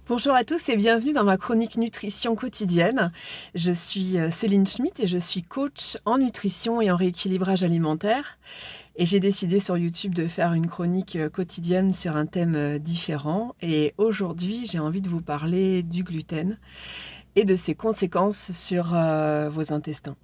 Bonjour à tous et bienvenue dans ma chronique nutrition quotidienne. Je suis Céline Schmitt et je suis coach en nutrition et en rééquilibrage alimentaire. Et j'ai décidé sur YouTube de faire une chronique quotidienne sur un thème différent. Et aujourd'hui, j'ai envie de vous parler du gluten et de ses conséquences sur vos intestins.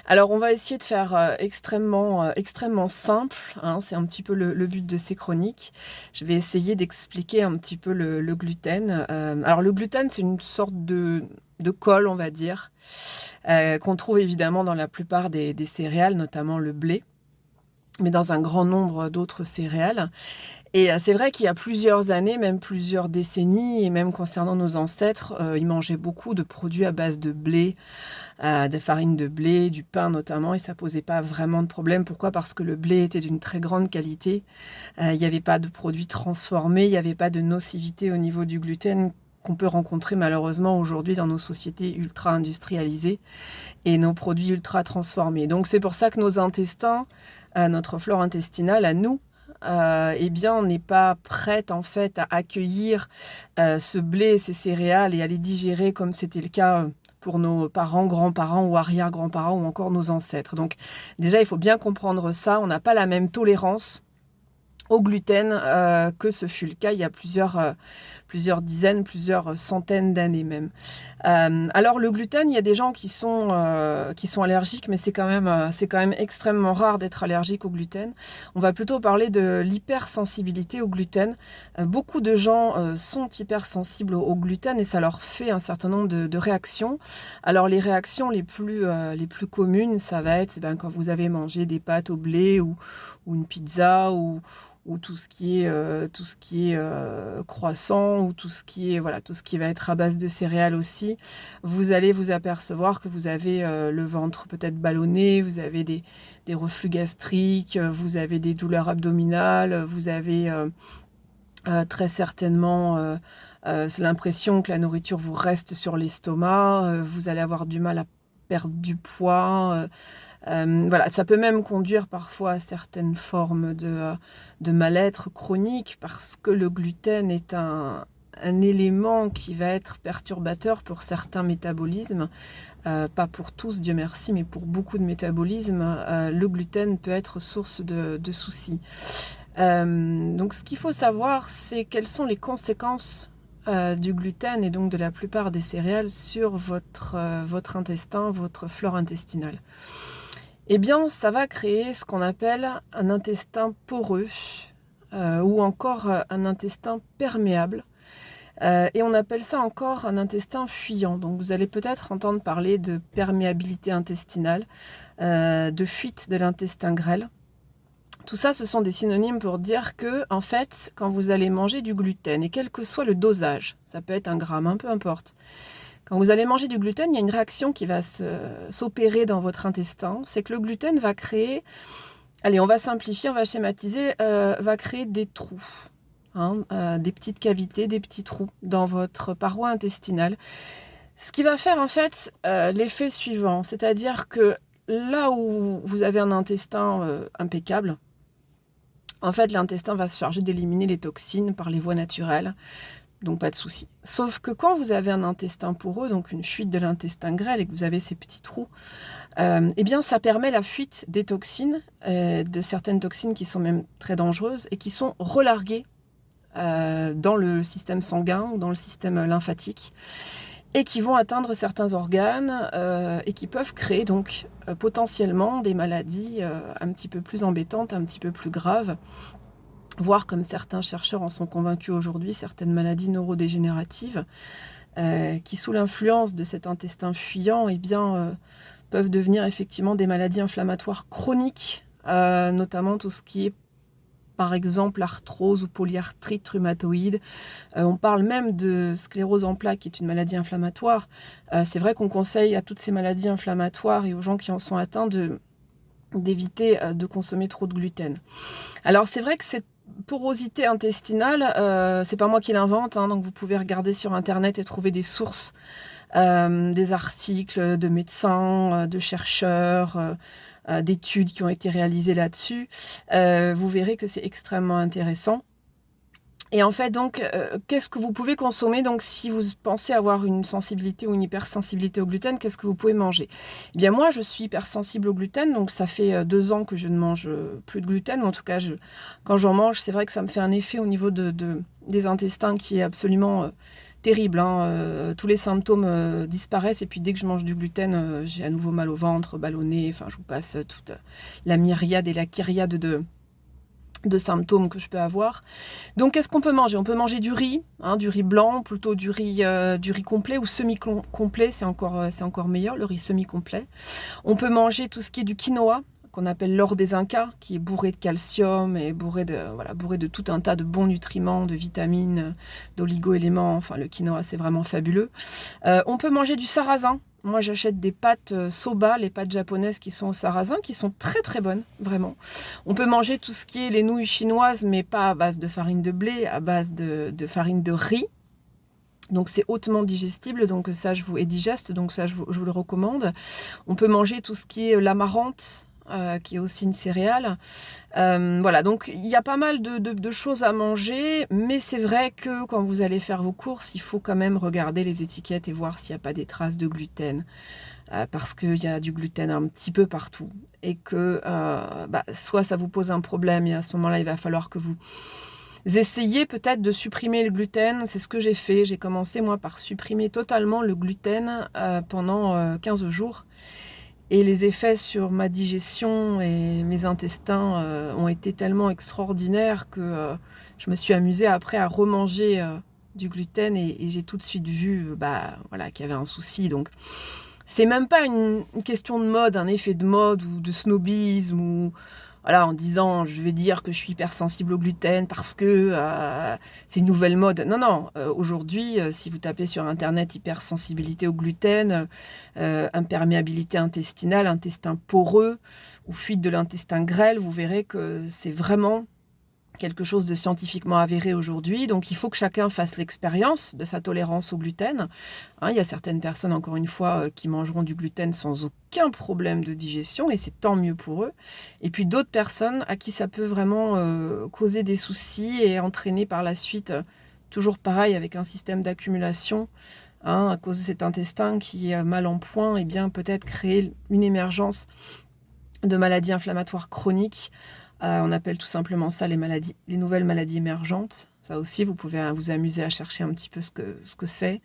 Alors, on va essayer de faire extrêmement simple, hein, c'est un petit peu le but de ces chroniques. Je vais essayer d'expliquer un petit peu le gluten. Alors, le gluten, c'est une sorte de colle, on va dire, qu'on trouve évidemment dans la plupart des céréales, notamment le blé, mais dans un grand nombre d'autres céréales. Et c'est vrai qu'il y a plusieurs années, même plusieurs décennies, et même concernant nos ancêtres, ils mangeaient beaucoup de produits à base de blé, de farine de blé, du pain notamment, et ça posait pas vraiment de problème. Pourquoi? Parce que le blé était d'une très grande qualité. Il n'y avait pas de produits transformés, il n'y avait pas de nocivité au niveau du gluten qu'on peut rencontrer malheureusement aujourd'hui dans nos sociétés ultra industrialisées et nos produits ultra transformés. Donc c'est pour ça que nos intestins, notre flore intestinale à nous, eh bien, n'est pas prête en fait à accueillir ce blé, ces céréales et à les digérer comme c'était le cas pour nos parents, grands-parents ou arrière-grands-parents ou encore nos ancêtres. Donc déjà, il faut bien comprendre ça. On n'a pas la même tolérance au gluten que ce fut le cas il y a plusieurs dizaines, plusieurs centaines d'années même. Alors le gluten, il y a des gens qui sont allergiques, mais c'est quand même extrêmement rare d'être allergique au gluten. On va plutôt parler de l'hypersensibilité au gluten. Beaucoup de gens sont hypersensibles au gluten et ça leur fait un certain nombre de réactions. Alors les réactions les plus communes, ça va être quand vous avez mangé des pâtes au blé ou une pizza ou tout ce qui est croissant ou tout ce qui va être à base de céréales aussi, vous allez vous apercevoir que vous avez le ventre peut-être ballonné, vous avez des reflux gastriques, vous avez des douleurs abdominales, vous avez très certainement l'impression que la nourriture vous reste sur l'estomac, vous allez avoir du mal à perdre du poids. Voilà, ça peut même conduire parfois à certaines formes de mal-être chronique parce que le gluten est un élément qui va être perturbateur pour certains métabolismes, pas pour tous, Dieu merci, mais pour beaucoup de métabolismes, le gluten peut être source de soucis. Donc ce qu'il faut savoir, c'est quelles sont les conséquences du gluten et donc de la plupart des céréales sur votre intestin, votre flore intestinale. Eh bien, ça va créer ce qu'on appelle un intestin poreux ou encore un intestin perméable. Et on appelle ça encore un intestin fuyant. Donc vous allez peut-être entendre parler de perméabilité intestinale, de fuite de l'intestin grêle. Tout ça, ce sont des synonymes pour dire que, en fait, quand vous allez manger du gluten, et quel que soit le dosage, ça peut être 1 gramme, hein, peu importe, quand vous allez manger du gluten, il y a une réaction qui va s'opérer dans votre intestin. C'est que le gluten va créer, allez, on va simplifier, on va schématiser, va créer des trous, hein, des petites cavités, des petits trous dans votre paroi intestinale. Ce qui va faire en fait l'effet suivant, c'est-à-dire que là où vous avez un intestin impeccable, en fait l'intestin va se charger d'éliminer les toxines par les voies naturelles. Donc pas de souci. Sauf que quand vous avez un intestin poreux, donc une fuite de l'intestin grêle et que vous avez ces petits trous, eh bien ça permet la fuite des toxines, de certaines toxines qui sont même très dangereuses et qui sont relarguées dans le système sanguin ou dans le système lymphatique et qui vont atteindre certains organes et qui peuvent créer donc potentiellement des maladies un petit peu plus embêtantes, un petit peu plus graves, voire comme certains chercheurs en sont convaincus aujourd'hui, certaines maladies neurodégénératives qui, sous l'influence de cet intestin fuyant, peuvent devenir effectivement des maladies inflammatoires chroniques, notamment tout ce qui est, par exemple, arthrose ou polyarthrite rhumatoïde. On parle même de sclérose en plaques, qui est une maladie inflammatoire. C'est vrai qu'on conseille à toutes ces maladies inflammatoires et aux gens qui en sont atteints d'éviter de consommer trop de gluten. Alors c'est vrai que cette porosité intestinale, c'est pas moi qui l'invente, hein, donc vous pouvez regarder sur internet et trouver des sources, des articles de médecins, de chercheurs, d'études qui ont été réalisées là-dessus. Vous verrez que c'est extrêmement intéressant. Et en fait, donc, qu'est-ce que vous pouvez consommer? Donc, si vous pensez avoir une sensibilité ou une hypersensibilité au gluten, qu'est-ce que vous pouvez manger? Eh bien, moi, je suis hypersensible au gluten, donc ça fait 2 ans que je ne mange plus de gluten. En tout cas, quand j'en mange, c'est vrai que ça me fait un effet au niveau des intestins qui est absolument terrible, hein. Tous les symptômes disparaissent, et puis dès que je mange du gluten, j'ai à nouveau mal au ventre, ballonné. Enfin, je vous passe toute la myriade et la kyriade de symptômes que je peux avoir. Donc, qu'est-ce qu'on peut manger? On peut manger du riz, hein, du riz blanc, plutôt du riz complet ou semi-complet, c'est encore meilleur, le riz semi-complet. On peut manger tout ce qui est du quinoa, qu'on appelle l'or des Incas, qui est bourré de calcium et bourré de tout un tas de bons nutriments, de vitamines, d'oligo-éléments. Enfin, le quinoa, c'est vraiment fabuleux. On peut manger du sarrasin. Moi, j'achète des pâtes soba, les pâtes japonaises qui sont au sarrasin, qui sont très très bonnes, vraiment. On peut manger tout ce qui est les nouilles chinoises, mais pas à base de farine de blé, à base de farine de riz. Donc c'est hautement digestible, donc ça et digeste, donc ça je vous le recommande. On peut manger tout ce qui est l'amarante, qui est aussi une céréale. Voilà, donc il y a pas mal de choses à manger, mais c'est vrai que quand vous allez faire vos courses, il faut quand même regarder les étiquettes et voir s'il n'y a pas des traces de gluten, parce qu'il y a du gluten un petit peu partout, et que soit ça vous pose un problème, et à ce moment-là, il va falloir que vous essayez peut-être de supprimer le gluten. C'est ce que j'ai fait. J'ai commencé, moi, par supprimer totalement le gluten pendant 15 jours. Et les effets sur ma digestion et mes intestins ont été tellement extraordinaires que je me suis amusée après à remanger du gluten, et j'ai tout de suite vu voilà, qu'il y avait un souci. Donc, c'est même pas une question de mode, un effet de mode ou de snobisme, ou voilà, en disant je vais dire que je suis hypersensible au gluten parce que c'est une nouvelle mode. Non, non, aujourd'hui, si vous tapez sur internet hypersensibilité au gluten, imperméabilité intestinale, intestin poreux ou fuite de l'intestin grêle, vous verrez que c'est vraiment quelque chose de scientifiquement avéré aujourd'hui. Donc il faut que chacun fasse l'expérience de sa tolérance au gluten. Hein, il y a certaines personnes, encore une fois, qui mangeront du gluten sans aucun problème de digestion, et c'est tant mieux pour eux. Et puis d'autres personnes à qui ça peut vraiment causer des soucis et entraîner par la suite, toujours pareil, avec un système d'accumulation, hein, à cause de cet intestin qui est mal en point, et bien peut-être créer une émergence de maladies inflammatoires chroniques. On appelle tout simplement ça les nouvelles maladies émergentes. Ça aussi, vous pouvez vous amuser à chercher un petit peu ce que c'est.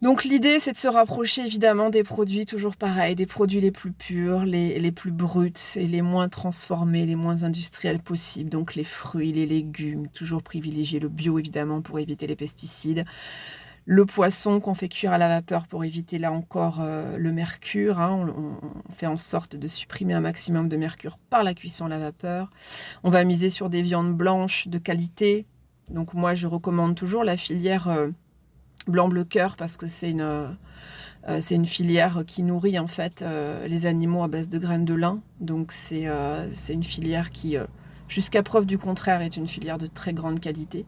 Donc l'idée, c'est de se rapprocher évidemment des produits, toujours pareil, des produits les plus purs, les plus bruts et les moins transformés, les moins industriels possibles. Donc les fruits, les légumes, toujours privilégier le bio évidemment pour éviter les pesticides. Le poisson qu'on fait cuire à la vapeur pour éviter là encore le mercure, hein. On fait en sorte de supprimer un maximum de mercure par la cuisson à la vapeur. On va miser sur des viandes blanches de qualité. Donc moi je recommande toujours la filière blanc-bleu cœur, parce que c'est une filière qui nourrit en fait les animaux à base de graines de lin. Donc c'est une filière qui, jusqu'à preuve du contraire, est une filière de très grande qualité.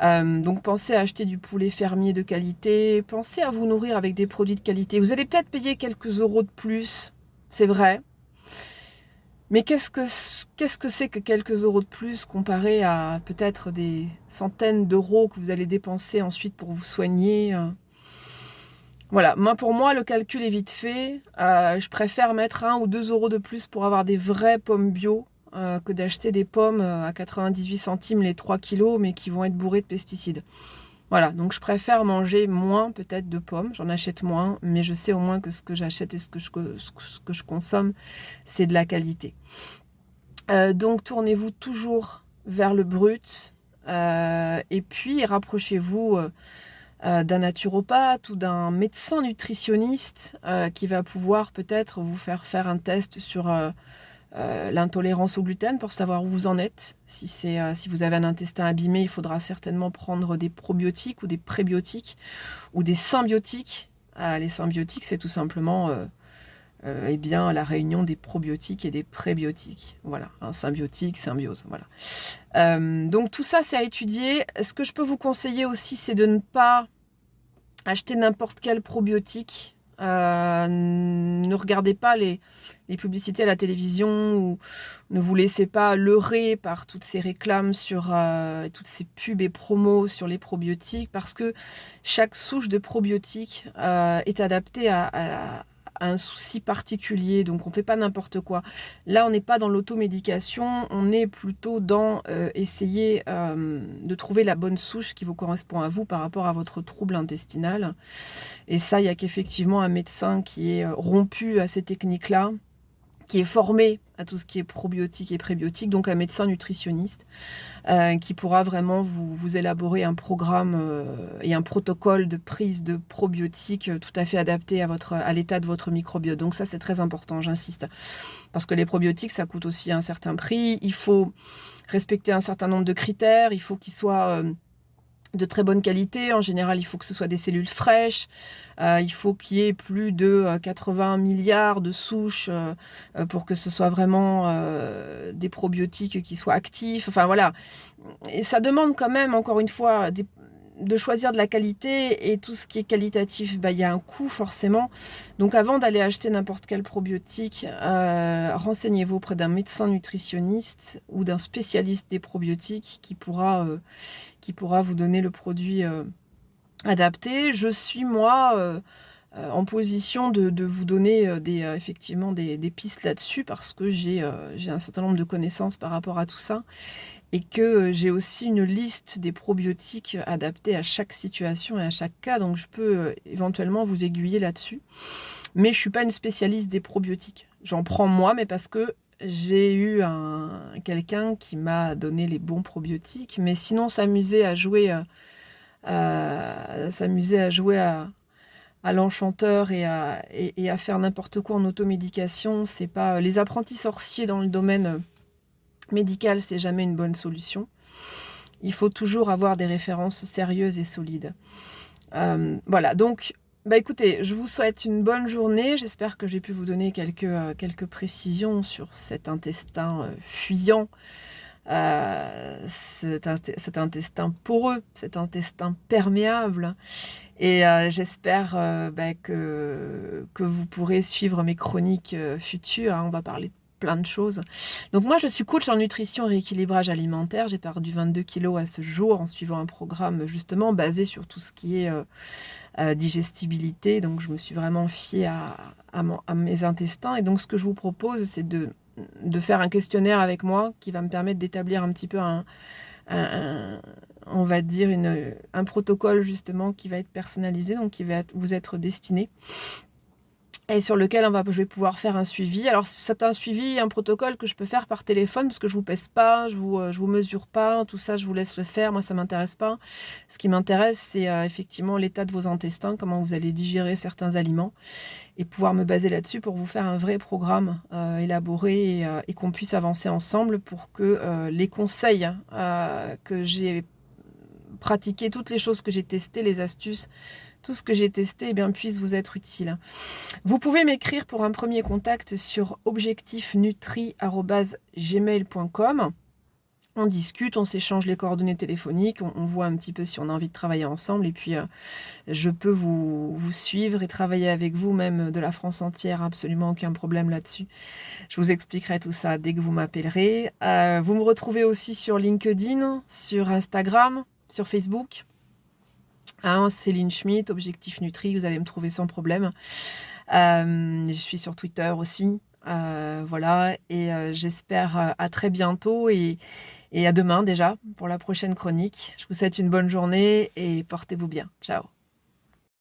Donc pensez à acheter du poulet fermier de qualité, pensez à vous nourrir avec des produits de qualité. Vous allez peut-être payer quelques euros de plus, c'est vrai, mais qu'est-ce que c'est que quelques euros de plus comparé à peut-être des centaines d'euros que vous allez dépenser ensuite pour vous soigner? Voilà, pour moi, le calcul est vite fait. Je préfère mettre 1 ou 2 euros de plus pour avoir des vraies pommes bio, que d'acheter des pommes à 98 centimes les 3 kilos, mais qui vont être bourrées de pesticides. Voilà, donc je préfère manger moins peut-être de pommes, j'en achète moins, mais je sais au moins que ce que j'achète et ce que je consomme, c'est de la qualité. Donc tournez-vous toujours vers le brut, et puis rapprochez-vous d'un naturopathe ou d'un médecin nutritionniste qui va pouvoir peut-être vous faire un test sur l'intolérance au gluten pour savoir où vous en êtes. Si vous avez un intestin abîmé, il faudra certainement prendre des probiotiques ou des prébiotiques ou des symbiotiques. Les symbiotiques, c'est tout simplement la réunion des probiotiques et des prébiotiques. Voilà, un symbiotique, symbiose. Voilà. Donc tout ça, c'est à étudier. Ce que je peux vous conseiller aussi, c'est de ne pas acheter n'importe quel probiotique. Ne regardez pas les publicités à la télévision ou ne vous laissez pas leurrer par toutes ces réclames sur toutes ces pubs et promos sur les probiotiques, parce que chaque souche de probiotiques est adaptée à un souci particulier, donc on ne fait pas n'importe quoi. Là, on n'est pas dans l'automédication, on est plutôt dans essayer de trouver la bonne souche qui vous correspond à vous par rapport à votre trouble intestinal. Et ça, il n'y a qu'effectivement un médecin qui est rompu à ces techniques-là, qui est formé à tout ce qui est probiotique et prébiotique, donc un médecin nutritionniste, qui pourra vraiment vous élaborer un programme et un protocole de prise de probiotiques tout à fait adapté à l'état de votre microbiote. Donc ça, c'est très important, j'insiste. Parce que les probiotiques, ça coûte aussi un certain prix. Il faut respecter un certain nombre de critères. Il faut qu'ils soient de très bonne qualité. En général, il faut que ce soit des cellules fraîches. Il faut qu'il y ait plus de 80 milliards de souches pour que ce soit vraiment des probiotiques qui soient actifs. Enfin voilà. Et ça demande quand même, encore une fois, de choisir de la qualité, et tout ce qui est qualitatif, il y a un coût forcément. Donc avant d'aller acheter n'importe quel probiotique, renseignez-vous auprès d'un médecin nutritionniste ou d'un spécialiste des probiotiques qui pourra vous donner le produit adapté. Je suis moi en position de vous donner effectivement des pistes là-dessus, parce que j'ai un certain nombre de connaissances par rapport à tout ça, et que j'ai aussi une liste des probiotiques adaptés à chaque situation et à chaque cas, donc je peux éventuellement vous aiguiller là-dessus. Mais je ne suis pas une spécialiste des probiotiques. J'en prends moi, mais parce que j'ai eu quelqu'un qui m'a donné les bons probiotiques. Mais sinon, s'amuser à jouer à l'enchanteur et à faire n'importe quoi en automédication, c'est pas les apprentis sorciers dans le domaine médical, c'est jamais une bonne solution. Il faut toujours avoir des références sérieuses et solides. Voilà, donc écoutez, je vous souhaite une bonne journée. J'espère que j'ai pu vous donner quelques précisions sur cet intestin fuyant, cet intestin poreux, cet intestin perméable. Et j'espère que vous pourrez suivre mes chroniques futures. On va parler de plein de choses. Donc moi, je suis coach en nutrition et rééquilibrage alimentaire. J'ai perdu 22 kilos à ce jour en suivant un programme justement basé sur tout ce qui est digestibilité. Donc je me suis vraiment fiée à mes intestins. Et donc ce que je vous propose, c'est de faire un questionnaire avec moi qui va me permettre d'établir un petit peu on va dire un protocole justement qui va être personnalisé, donc qui va vous être destiné, et sur lequel je vais pouvoir faire un suivi. Alors c'est un suivi, un protocole que je peux faire par téléphone, parce que je vous pèse pas, je vous mesure pas, tout ça je vous laisse le faire, moi ça m'intéresse pas. Ce qui m'intéresse, c'est effectivement l'état de vos intestins, comment vous allez digérer certains aliments, et pouvoir me baser là-dessus pour vous faire un vrai programme élaboré, et qu'on puisse avancer ensemble pour que les conseils que j'ai pratiqués, toutes les choses que j'ai testées, les astuces, tout ce que j'ai testé, puisse vous être utile. Vous pouvez m'écrire pour un premier contact sur objectifnutri@gmail.com. On discute, on s'échange les coordonnées téléphoniques, on voit un petit peu si on a envie de travailler ensemble, et puis je peux vous suivre et travailler avec vous, même de la France entière, absolument aucun problème là-dessus. Je vous expliquerai tout ça dès que vous m'appellerez. Vous me retrouvez aussi sur LinkedIn, sur Instagram, sur Facebook. Céline Schmitt, Objectif Nutri, vous allez me trouver sans problème. Je suis sur Twitter aussi. Voilà, et j'espère à très bientôt, et à demain déjà pour la prochaine chronique. Je vous souhaite une bonne journée et portez-vous bien. Ciao.